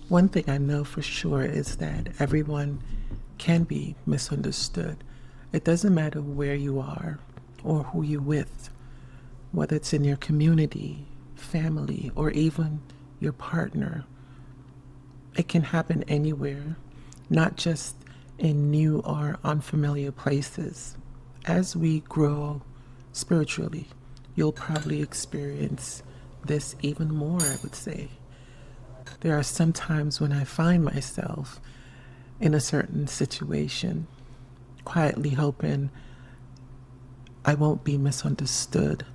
One thing I know for sure is that everyone can be misunderstood. It doesn't matter where you are or who you're with, whether it's in your community, family, or even your partner. It can happen anywhere, not just in new or unfamiliar places. As we grow spiritually, you'll probably experience this even more, I would say. There are some times when I find myself in a certain situation, quietly hoping I won't be misunderstood.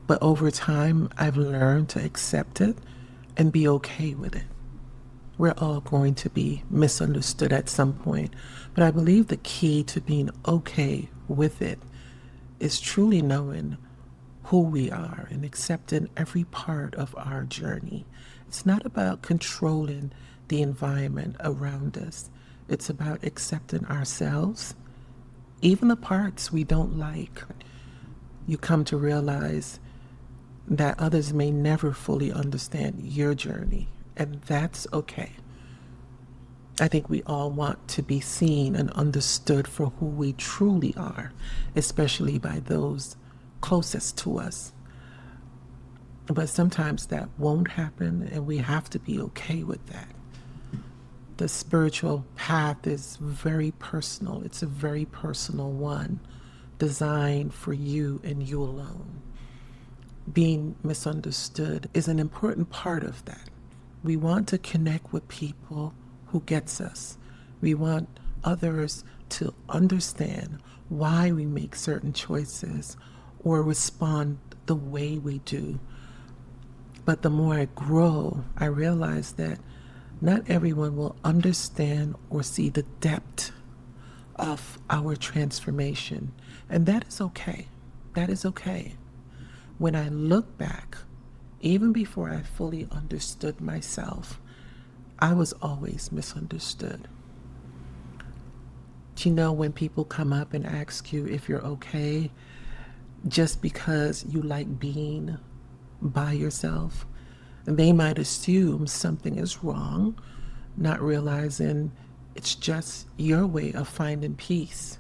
But over time, I've learned to accept it and be okay with it. We're all going to be misunderstood at some point, but I believe the key to being okay with it is truly knowing who we are and accepting every part of our journey. It's not about controlling the environment around us, it's about accepting ourselves, even the parts we don't like. You come to realize that others may never fully understand your journey, and that's okay. I think we all want to be seen and understood for who we truly are, especially by those closest to us. But sometimes that won't happen, and we have to be okay with that. The spiritual path is very personal, it's a very personal one, designed for you and you alone. Being misunderstood is an important part of that. We want to connect with people who gets us. We want others to understand why we make certain choices or respond the way we do. But the more I grow, I realize that not everyone will understand or see the depth of our transformation. And that is okay. That is okay. When I look back, even before I fully understood myself, I was always misunderstood. Do you know when people come up and ask you if you're okay just because you like being by yourself? They might assume something is wrong, not realizing it's just your way of finding peace.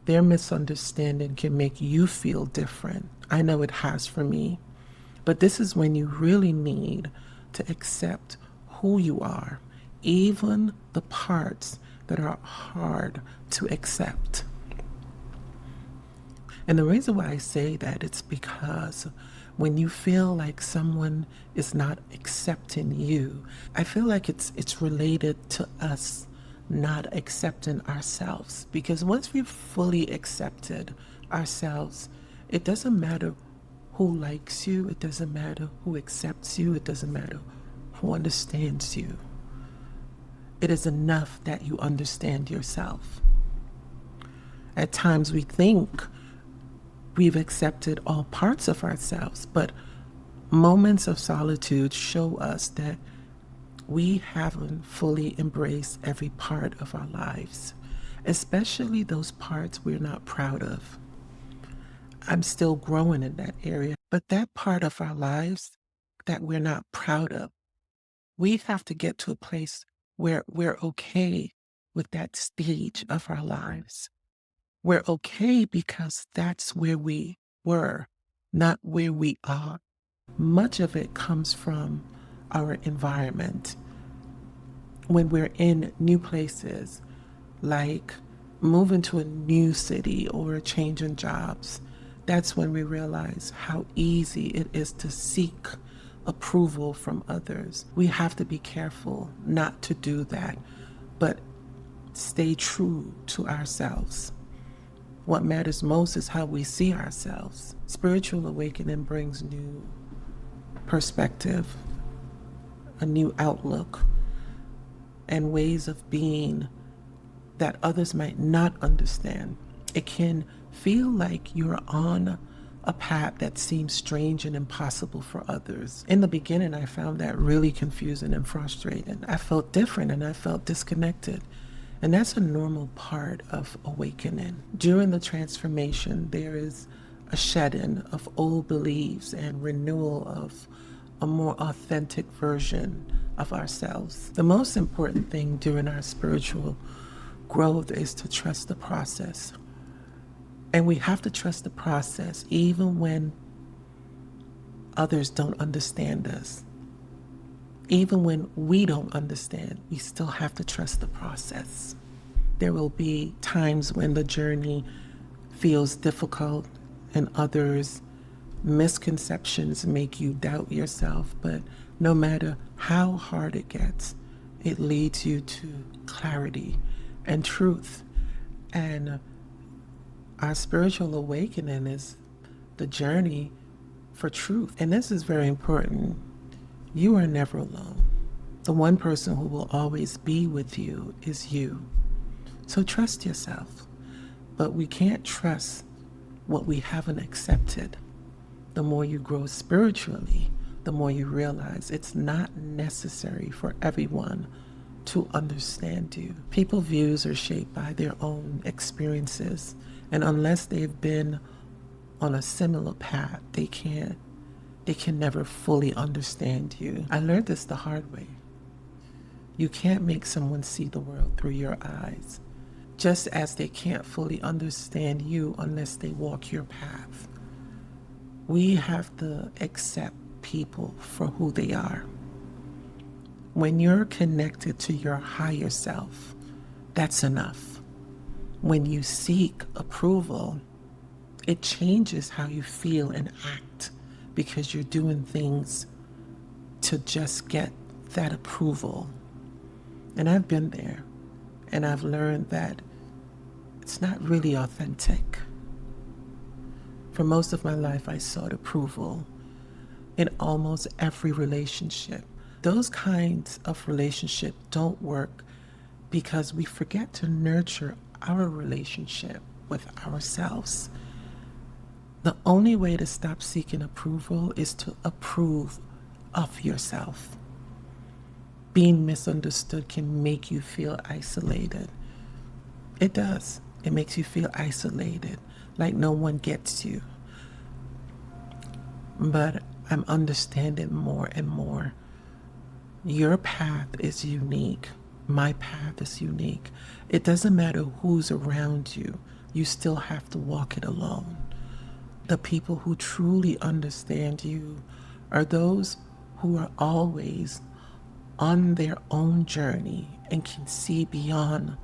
Their misunderstanding can make you feel different. I know it has for me. But this is when you really need to accept who you are, even the parts that are hard to accept. And the reason why I say that it's because when you feel like someone is not accepting you, I feel like it's related to us not accepting ourselves. Because once we've fully accepted ourselves, it doesn't matter who likes you, it doesn't matter who accepts you, it doesn't matter who understands you. It is enough that you understand yourself. At times we think we've accepted all parts of ourselves, but moments of solitude show us that we haven't fully embraced every part of our lives, especially those parts we're not proud of. I'm still growing in that area, but that part of our lives that we're not proud of, we have to get to a place where we're okay with that stage of our lives. We're okay because that's where we were, not where we are. Much of it comes from our environment. When we're in new places, like moving to a new city or changing jobs, that's when we realize how easy it is to seek approval from others. We have to be careful not to do that, but stay true to ourselves. What matters most is how we see ourselves. Spiritual awakening brings new perspective, a new outlook, and ways of being that others might not understand. It can feel like you're on a path that seems strange and impossible for others. In the beginning, I found that really confusing and frustrating. I felt different and I felt disconnected. And that's a normal part of awakening. During the transformation, there is a shedding of old beliefs and renewal of a more authentic version of ourselves. The most important thing during our spiritual growth is to trust the process. And we have to trust the process even when others don't understand us. Even when we don't understand, we still have to trust the process. There will be times when the journey feels difficult and others' misconceptions make you doubt yourself, but no matter how hard it gets, it leads you to clarity and truth. And our spiritual awakening is the journey for truth. And this is very important. You are never alone. The one person who will always be with you is you. So trust yourself. But we can't trust what we haven't accepted. The more you grow spiritually, the more you realize it's not necessary for everyone to understand you. People's views are shaped by their own experiences, and unless they've been on a similar path, they can never fully understand you. I learned this the hard way. You can't make someone see the world through your eyes, just as they can't fully understand you unless they walk your path. We have to accept people for who they are. When you're connected to your higher self, that's enough. When you seek approval, it changes how you feel and act because you're doing things to just get that approval. And I've been there, and I've learned that it's not really authentic. For most of my life, I sought approval in almost every relationship. Those kinds of relationships don't work because we forget to nurture our relationship with ourselves. The only way to stop seeking approval is to approve of yourself. Being misunderstood can make you feel isolated. It does. It makes you feel isolated, like no one gets you. But I'm understanding more and more. Your path is unique. My path is unique. It doesn't matter who's around you. You still have to walk it alone. The people who truly understand you are those who are always on their own journey and can see beyond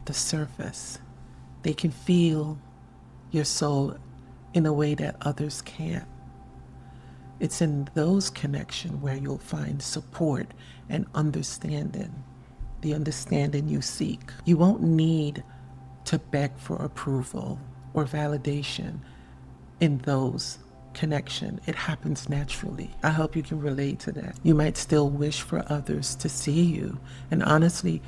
the surface. They can feel your soul in a way that others can't. It's in those connections where you'll find support and understanding, the understanding you seek. You won't need to beg for approval or validation in those connections. It happens naturally. I hope you can relate to that. You might still wish for others to see you. And honestly,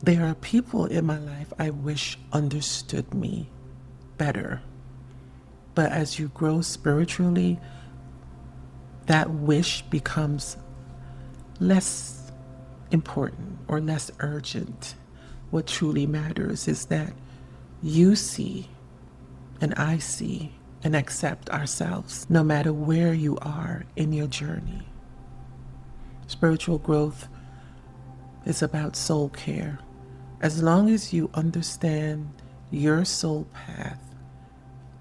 there are people in my life I wish understood me better. But as you grow spiritually, that wish becomes less important or less urgent. What truly matters is that you see and I see and accept ourselves no matter where you are in your journey. Spiritual growth is about soul care. As long as you understand your soul path,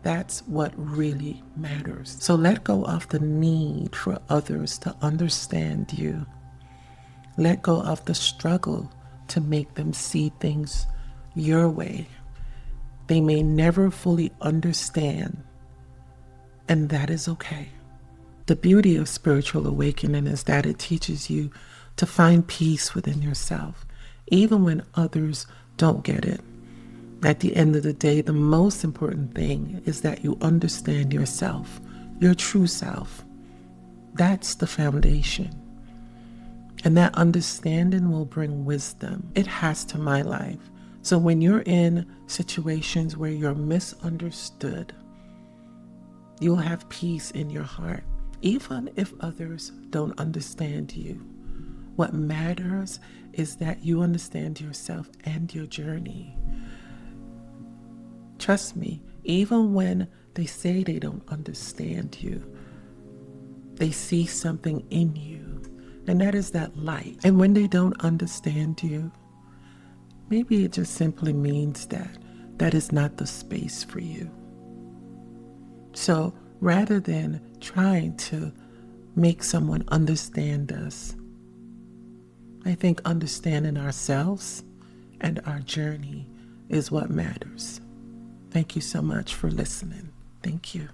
that's what really matters. So let go of the need for others to understand you. Let go of the struggle to make them see things your way. They may never fully understand, and that is okay. The beauty of spiritual awakening is that it teaches you to find peace within yourself, even when others don't get it. At the end of the day, the most important thing is that you understand yourself, your true self. That's the foundation. And that understanding will bring wisdom. It has to my life. So when you're in situations where you're misunderstood, you'll have peace in your heart, even if others don't understand you. What matters is that you understand yourself and your journey. Trust me, even when they say they don't understand you, They see something in you, and that is that light. And when they don't understand you, maybe it just simply means that that is not the space for you. So rather than trying to make someone understand us, I think understanding ourselves and our journey is what matters. Thank you so much for listening. Thank you.